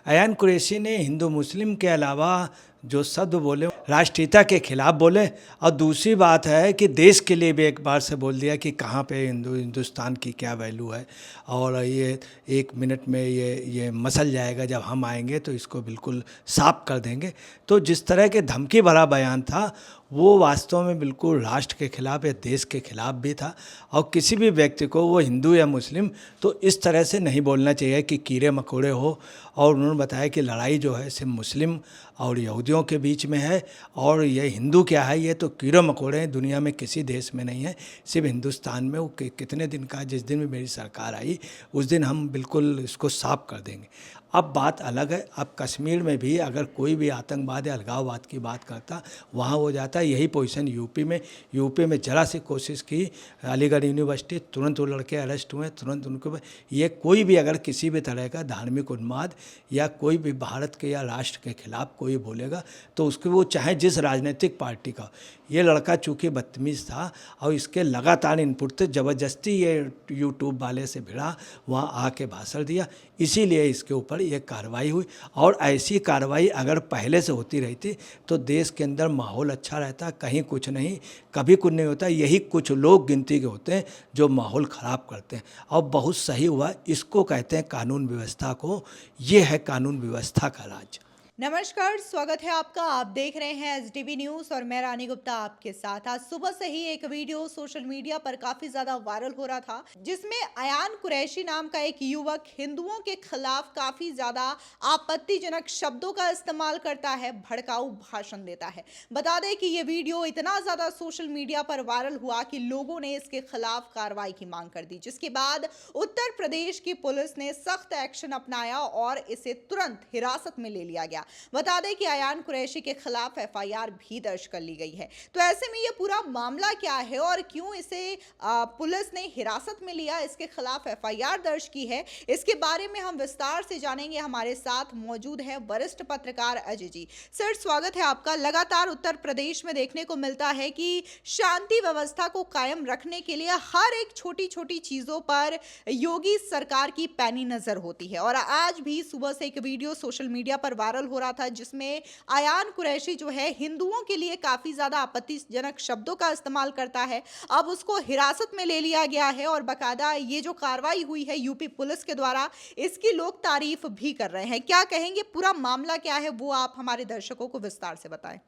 अयान कुरैशी ने हिंदू मुस्लिम के अलावा जो शब्द बोले राष्ट्रीयता के खिलाफ बोले, और दूसरी बात है कि देश के लिए भी एक बार से बोल दिया कि कहाँ पे हिंदुस्तान की क्या वैल्यू है, और ये 1 मिनट में ये मसल जाएगा, जब हम आएंगे तो इसको बिल्कुल साफ कर देंगे। तो जिस तरह के धमकी भरा बयान था वो वास्तव में बिल्कुल राष्ट्र के खिलाफ या देश के खिलाफ भी था, और किसी भी व्यक्ति को, वो हिंदू या मुस्लिम, तो इस तरह से नहीं बोलना चाहिए कि कीड़े मकोड़े हो। और उन्होंने बताया कि लड़ाई जो है सिर्फ मुस्लिम और यहूदियों के बीच में है, और ये हिंदू क्या है, ये तो कीड़े मकोड़े हैं, दुनिया में किसी देश में नहीं है, सिर्फ हिंदुस्तान में। वो कितने दिन का, जिस दिन भी मेरी सरकार आई उस दिन हम बिल्कुल इसको साफ कर देंगे। अब बात अलग है, अब कश्मीर में भी अगर कोई भी आतंकवाद या अलगाववाद की बात करता वहाँ हो जाता। यही पोजीशन यूपी में जरा सी कोशिश की, अलीगढ़ यूनिवर्सिटी, तुरंत वो लड़के अरेस्ट हुए, तुरंत उनको। ये कोई भी अगर किसी भी तरह का धार्मिक उन्माद या कोई भी भारत के या राष्ट्र के खिलाफ कोई बोलेगा तो उसके, वो चाहे जिस राजनीतिक पार्टी का, ये लड़का चूँकि बदतमीज़ था और इसके लगातार इनपुट थे, ज़बरदस्ती ये यूट्यूब वाले से भिड़ा, वहाँ आके भाषण दिया, इसीलिए इसके ऊपर ये कार्रवाई हुई। और ऐसी कार्रवाई अगर पहले से होती रहती तो देश के अंदर माहौल अच्छा रहता, कहीं कुछ नहीं, कभी कुछ नहीं होता। यही कुछ लोग गिनती के होते हैं जो माहौल ख़राब करते हैं, और बहुत सही हुआ। इसको कहते हैं कानून व्यवस्था को, ये है कानून व्यवस्था का राज। नमस्कार, स्वागत है आपका। आप देख रहे हैं एसडीबी न्यूज और मैं रानी गुप्ता आपके साथ। आज सुबह से ही एक वीडियो सोशल मीडिया पर काफी ज्यादा वायरल हो रहा था, जिसमें अयान कुरैशी नाम का एक युवक हिंदुओं के खिलाफ काफी ज्यादा आपत्तिजनक शब्दों का इस्तेमाल करता है, भड़काऊ भाषण देता है। बता दें कि ये वीडियो इतना ज्यादा सोशल मीडिया पर वायरल हुआ कि लोगों ने इसके खिलाफ कार्रवाई की मांग कर दी, जिसके बाद उत्तर प्रदेश की पुलिस ने सख्त एक्शन अपनाया और इसे तुरंत हिरासत में ले लिया गया। बता दें कि अयान कुरैशी के खिलाफ एफआईआर भी दर्ज कर ली गई है। तो ऐसे में ये पूरा मामला क्या है और क्यों इसे पुलिस ने हिरासत में लिया, इसके खिलाफ एफआईआर दर्ज की है, इसके बारे में हम विस्तार से जानेंगे। हमारे साथ मौजूद है वरिष्ठ पत्रकार अजय जी। सर, स्वागत है आपका। लगातार उत्तर प्रदेश में देखने को मिलता है कि शांति व्यवस्था को कायम रखने के लिए हर एक छोटी छोटी चीजों पर योगी सरकार की पैनी नजर होती है, और आज भी सुबह से एक वीडियो सोशल मीडिया पर वायरल हो रहा था, जिसमें अयान कुरैशी जो है हिंदुओं के लिए काफी ज्यादा आपत्तिजनक शब्दों का इस्तेमाल करता है। अब उसको हिरासत में ले लिया गया है, और बकायदा ये जो कार्रवाई हुई है यूपी पुलिस के द्वारा, इसकी लोग तारीफ भी कर रहे हैं। क्या कहेंगे, पूरा मामला क्या है, वो आप हमारे दर्शकों को विस्तार से बताएं।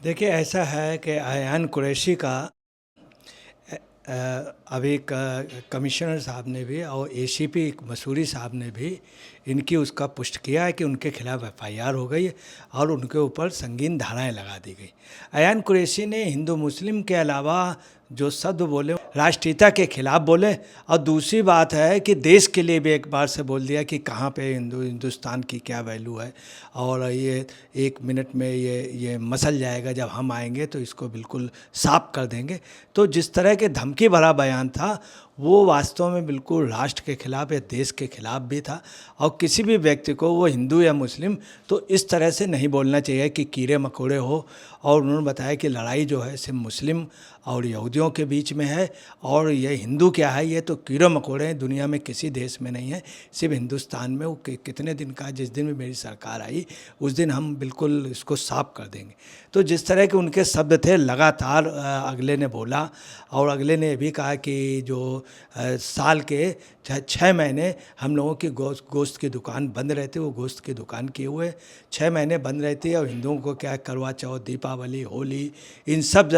देखिए, ऐसा है कि अयान कुरैशी का अभी कमिश्नर साहब ने भी और एसीपी मसूरी साहब ने भी इनकी उसका पुष्ट किया है कि उनके खिलाफ एफआईआर हो गई है और उनके ऊपर संगीन धाराएं लगा दी गई। अयान कुरैशी ने हिंदू मुस्लिम के अलावा जो शब्द बोले राष्ट्रीयता के खिलाफ बोले, और दूसरी बात है कि देश के लिए भी एक बार से बोल दिया कि कहाँ पे हिंदुस्तान की क्या वैल्यू है, और ये 1 मिनट में ये मसल जाएगा, जब हम आएंगे तो इसको बिल्कुल साफ कर देंगे। तो जिस तरह के धमकी भरा बयान था वो वास्तव में बिल्कुल राष्ट्र के खिलाफ या देश के खिलाफ भी था, और किसी भी व्यक्ति को, वो हिंदू या मुस्लिम, तो इस तरह से नहीं बोलना चाहिए कि कीड़े मकोड़े हो। और उन्होंने बताया कि लड़ाई जो है सिर्फ मुस्लिम और यहूदियों के बीच में है, और ये हिंदू क्या है, ये तो कीड़े मकोड़े हैं, दुनिया में किसी देश में नहीं है, सिर्फ हिंदुस्तान में। वो कितने दिन का, जिस दिन भी मेरी सरकार आई उस दिन हम बिल्कुल इसको साफ कर देंगे। तो जिस तरह के उनके शब्द थे, लगातार अगले ने बोला, और अगले ने ये भी कहा कि जो साल के 6 महीने हम लोगों की गोश्त की दुकान बंद रहती है, वो गोश्त की दुकान किए हुए 6 महीने बंद रहती है, और हिंदुओं को क्या करवा चौथ, दीपावली, होली, इन सब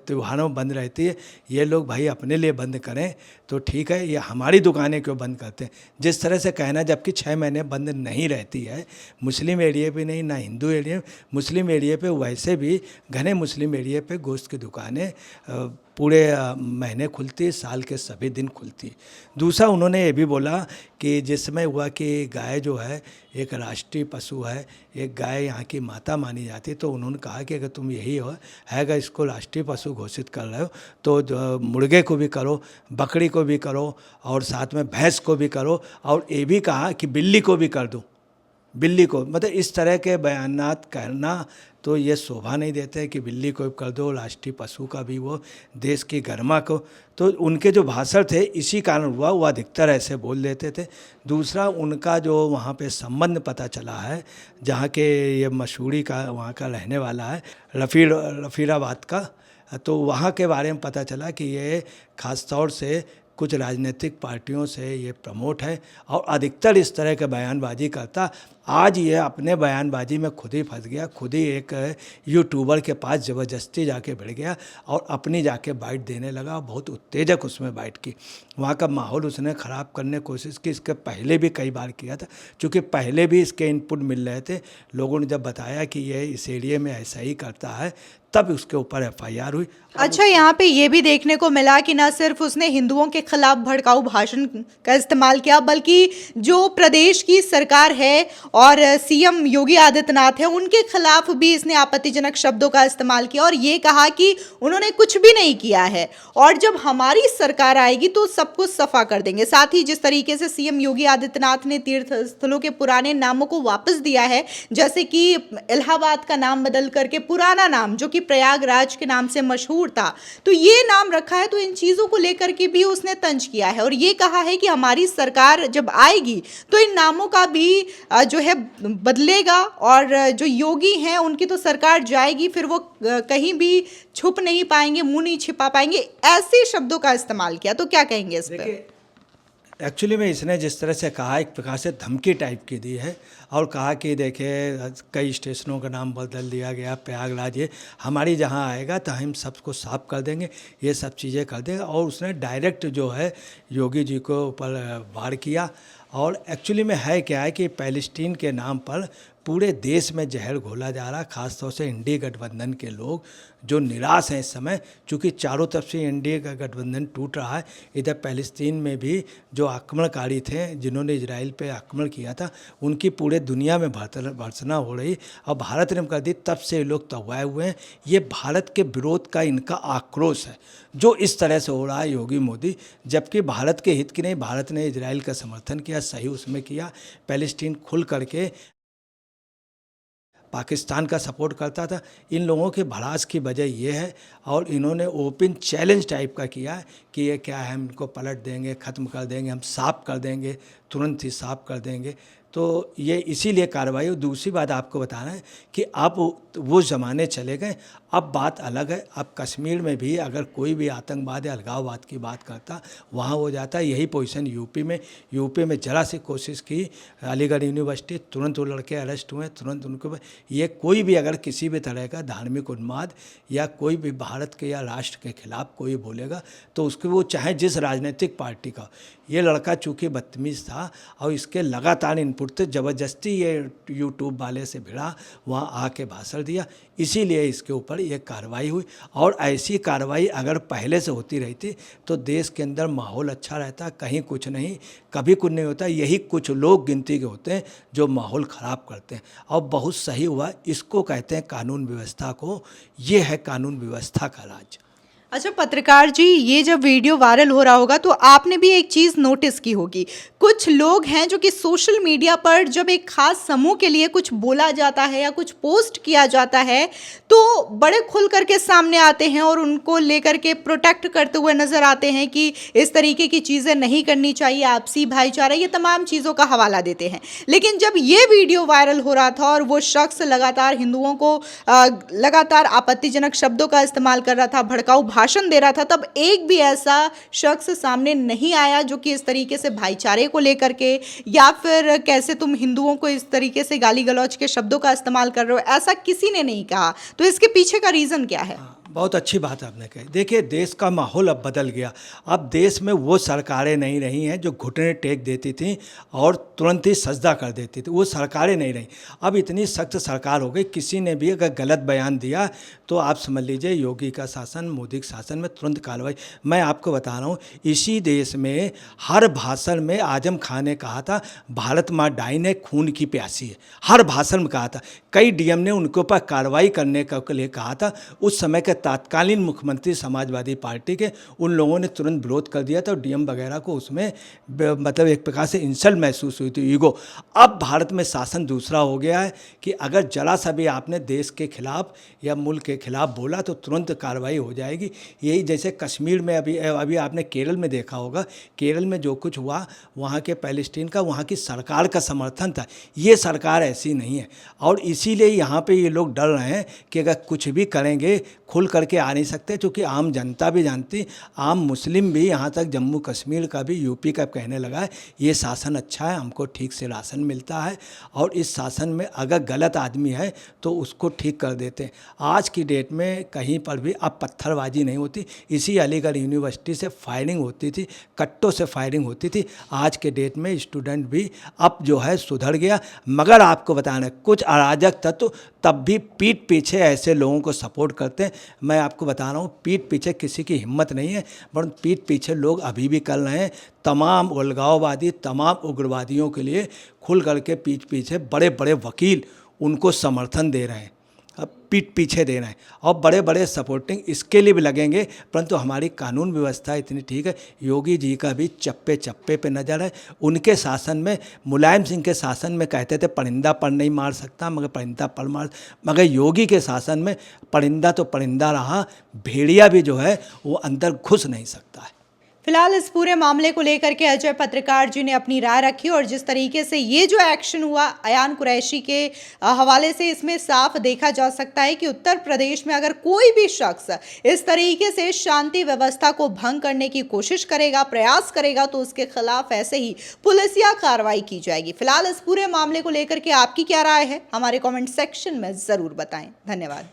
त्योहारों में बंद रहती है। ये लोग भाई अपने लिए बंद करें तो ठीक है, ये हमारी दुकानें क्यों बंद करते हैं, जिस तरह से कहना, जबकि 6 महीने बंद नहीं रहती है। मुस्लिम एरिया पे नहीं, ना हिंदू एरिया, मुस्लिम एरिया पे वैसे भी घने मुस्लिम एरिया पे गोश्त की दुकानें पूरे महीने खुलती है, साल के सभी दिन खुलती है। दूसरा उन्होंने ये भी बोला कि जिस समय हुआ कि गाय जो है एक राष्ट्रीय पशु है, एक गाय यहाँ की माता मानी जाती है, तो उन्होंने कहा कि अगर तुम यही हो हैगा इसको राष्ट्रीय पशु घोषित कर रहे हो तो मुर्गे को भी करो, बकरी को भी करो, और साथ में भैंस को भी करो, और ये भी कहा कि बिल्ली को भी कर दो। बिल्ली को, मतलब इस तरह के बयानात करना तो ये शोभा नहीं देते कि बिल्ली को कर दो, राष्ट्रीय पशु का भी वो, देश की गरिमा को। तो उनके जो भाषण थे इसी कारण हुआ, वो अधिकतर ऐसे बोल देते थे। दूसरा, उनका जो वहाँ पे संबंध पता चला है, जहाँ के ये मसूरी का वहाँ का रहने वाला है, रफ़ीराबाद का, तो वहाँ के बारे में पता चला कि ये ख़ास तौर से कुछ राजनीतिक पार्टियों से ये प्रमोट है और अधिकतर इस तरह के बयानबाजी करता। आज ये अपने बयानबाजी में खुद ही फंस गया, खुद ही एक यूट्यूबर के पास ज़बरदस्ती जाके भिड़ गया और अपनी जाके बाइट देने लगा। बहुत उत्तेजक उसमें बाइट की, वहाँ का माहौल उसने ख़राब करने की कोशिश की। इसके पहले भी कई बार किया था, क्योंकि पहले भी इसके इनपुट मिल रहे थे। लोगों ने जब बताया कि ये इस एरिया में ऐसा ही करता है, तब उसके ऊपर FIR हुई। अच्छा, यहाँ पे ये भी देखने को मिला कि ना सिर्फ उसने हिंदुओं के खिलाफ भड़काऊ भाषण का इस्तेमाल किया, बल्कि जो प्रदेश की सरकार है और CM योगी आदित्यनाथ है, उनके खिलाफ भी इसने आपत्तिजनक शब्दों का इस्तेमाल किया और ये कहा कि उन्होंने कुछ भी नहीं किया है और जब हमारी सरकार आएगी तो सब कुछ सफा कर देंगे। साथ ही जिस तरीके से CM योगी आदित्यनाथ ने तीर्थ स्थलों के पुराने नामों को वापस दिया है, जैसे कि इलाहाबाद का नाम बदल करके पुराना नाम जो कि प्रयागराज के नाम से मशहूर था, तो ये नाम रखा है, तो इन चीजों को लेकर के भी उसने तंज किया है और ये कहा है कि हमारी सरकार जब आएगी तो इन नामों का भी जो है बदलेगा और जो योगी हैं उनकी तो सरकार जाएगी, फिर वो कहीं भी छुप नहीं पाएंगे, मुंह नहीं छिपा पाएंगे, ऐसे शब्दों का इस्तेमाल किया। तो क्या कहेंगे इस पर? एक्चुअली में इसने जिस तरह से कहा, एक प्रकार से धमकी टाइप की दी है और कहा कि देखिए कई स्टेशनों का नाम बदल दिया गया, प्रयागराज ये हमारी जहाँ आएगा तो हम सबको साफ कर देंगे, ये सब चीज़ें कर देंगे। और उसने डायरेक्ट जो है योगी जी को ऊपर वार किया। और एक्चुअली में है क्या है कि पैलेस्टीन के नाम पर पूरे देश में जहर घोला जा रहा, खासतौर से इंडिया गठबंधन के लोग जो निराश हैं इस समय, क्योंकि चारों तरफ से इंडिया का गठबंधन टूट रहा है। इधर पैलेस्तीन में भी जो आक्रमणकारी थे जिन्होंने इजराइल पे आक्रमण किया था, उनकी पूरे दुनिया में भर्त्सना हो रही और भारत ने कर दी, तब से ये लोग तवाए हुए हैं। ये भारत के विरोध का इनका आक्रोश है जो इस तरह से हो रहा है योगी मोदी, जबकि भारत के हित की नहीं, भारत ने इजराइल का समर्थन किया, सही उसमें किया, पैलेस्टीन खुल करके पाकिस्तान का सपोर्ट करता था। इन लोगों के भड़ास की वजह ये है और इन्होंने ओपन चैलेंज टाइप का किया है कि ये क्या है, हम इनको पलट देंगे, ख़त्म कर देंगे, हम साफ कर देंगे, तुरंत ही साफ कर देंगे। तो ये इसीलिए कार्रवाई। और दूसरी बात आपको बताना है कि अब वो ज़माने चले गए, अब बात अलग है। अब कश्मीर में भी अगर कोई भी आतंकवाद या अलगाववाद की बात करता, वहाँ हो जाता है। यही पोजीशन यूपी में जरा सी कोशिश की अलीगढ़ यूनिवर्सिटी, तुरंत वो लड़के अरेस्ट हुए, तुरंत उनको। ये कोई भी अगर किसी भी तरह का धार्मिक उन्माद या कोई भी भारत के या राष्ट्र के खिलाफ कोई बोलेगा तो उसके, वो चाहे जिस राजनीतिक पार्टी का, ये लड़का चूँकि बदतमीज़ था और इसके लगातार इनपुट थे, ज़बरदस्ती ये यूट्यूब वाले से भिड़ा, वहाँ आके भाषण दिया, इसीलिए इसके ऊपर ये कार्रवाई हुई। और ऐसी कार्रवाई अगर पहले से होती रहती तो देश के अंदर माहौल अच्छा रहता, कहीं कुछ नहीं, कभी कुछ नहीं होता। यही कुछ लोग गिनती के होते हैं जो माहौल ख़राब करते हैं और बहुत सही हुआ। इसको कहते हैं कानून व्यवस्था को, ये है कानून व्यवस्था का राज। अच्छा पत्रकार जी, ये जब वीडियो वायरल हो रहा होगा तो आपने भी एक चीज़ नोटिस की होगी, कुछ लोग हैं जो कि सोशल मीडिया पर जब एक खास समूह के लिए कुछ बोला जाता है या कुछ पोस्ट किया जाता है तो बड़े खुल करके सामने आते हैं और उनको लेकर के प्रोटेक्ट करते हुए नज़र आते हैं कि इस तरीके की चीज़ें नहीं करनी चाहिए, आपसी भाईचारा, ये तमाम चीज़ों का हवाला देते हैं। लेकिन जब ये वीडियो वायरल हो रहा था और वो शख्स लगातार हिंदुओं को लगातार आपत्तिजनक शब्दों का इस्तेमाल कर रहा था, भड़काऊ भाषण दे रहा था, तब एक भी ऐसा शख्स सामने नहीं आया जो कि इस तरीके से भाईचारे को लेकर के या फिर कैसे तुम हिंदुओं को इस तरीके से गाली गलौज के शब्दों का इस्तेमाल कर रहे हो, ऐसा किसी ने नहीं कहा। तो इसके पीछे का रीज़न क्या है? बहुत अच्छी बात आपने कही। देखिए, देश का माहौल अब बदल गया। अब देश में वो सरकारें नहीं रही हैं जो घुटने टेक देती थी और तुरंत ही सजदा कर देती थी, वो सरकारें नहीं रही। अब इतनी सख्त सरकार हो गई, किसी ने भी अगर गलत बयान दिया तो आप समझ लीजिए योगी का शासन, मोदी के शासन में तुरंत कार्रवाई। मैं आपको बता रहा हूँ, इसी देश में हर भाषण में आजम खान ने कहा था भारत माँ डाइन है, खून की प्यासी है, हर भाषण में कहा था। कई डीएम ने उनके ऊपर कार्रवाई करने के लिए कहा था। उस समय के तत्कालीन मुख्यमंत्री समाजवादी पार्टी के, उन लोगों ने तुरंत विरोध कर दिया था और डीएम वगैरह को उसमें मतलब एक प्रकार से इंसल्ट महसूस हुई थी, ईगो। अब भारत में शासन दूसरा हो गया है कि अगर जरा सा भी आपने देश के खिलाफ या मुल्क के खिलाफ बोला तो तुरंत कार्रवाई हो जाएगी। यही जैसे कश्मीर में अभी आपने केरल में देखा होगा, केरल में जो कुछ हुआ, वहाँ के पैलेस्टीन का, वहाँ की सरकार का समर्थन था। ये सरकार ऐसी नहीं है और इसीलिए यहाँ पे ये लोग डर रहे हैं कि अगर कुछ भी करेंगे खुल करके आ नहीं सकते, क्योंकि आम जनता भी जानती, आम मुस्लिम भी, यहाँ तक जम्मू कश्मीर का भी, यूपी का कहने लगा है ये शासन अच्छा है, हमको ठीक से राशन मिलता है और इस शासन में अगर गलत आदमी है तो उसको ठीक कर देते हैं। आज की डेट में कहीं पर भी अब पत्थरबाजी नहीं होती। इसी अलीगढ़ यूनिवर्सिटी से फायरिंग होती थी, कट्टों से फायरिंग होती थी। आज के डेट में स्टूडेंट भी अब जो है सुधर गया। मगर आपको बताना, कुछ अराजक तत्व तब भी पीठ पीछे ऐसे लोगों को सपोर्ट करते हैं। मैं आपको बता रहा हूँ, पीठ पीछे किसी की हिम्मत नहीं है, पर पीठ पीछे लोग अभी भी कर रहे हैं। तमाम अलगाववादी, तमाम उग्रवादियों के लिए खुल करके पीठ पीछे बड़े बड़े वकील उनको समर्थन दे रहे हैं, अब पीठ पीछे दे रहे हैं और बड़े बड़े सपोर्टिंग इसके लिए भी लगेंगे। परंतु हमारी कानून व्यवस्था इतनी ठीक है। योगी जी का भी चप्पे चप्पे पे नज़र है। उनके शासन में, मुलायम सिंह के शासन में कहते थे परिंदा पर नहीं मार सकता, मगर परिंदा पर मार, मगर योगी के शासन में परिंदा तो परिंदा रहा, भेड़िया भी जो है वो अंदर घुस नहीं सकता है। फिलहाल इस पूरे मामले को लेकर के अजय पत्रकार जी ने अपनी राय रखी और जिस तरीके से ये जो एक्शन हुआ अयान कुरैशी के हवाले से, इसमें साफ देखा जा सकता है कि उत्तर प्रदेश में अगर कोई भी शख्स इस तरीके से शांति व्यवस्था को भंग करने की कोशिश करेगा, प्रयास करेगा, तो उसके खिलाफ ऐसे ही पुलिसिया कार्रवाई की जाएगी। फिलहाल इस पूरे मामले को लेकर के आपकी क्या राय है, हमारे कॉमेंट सेक्शन में ज़रूर बताएं। धन्यवाद।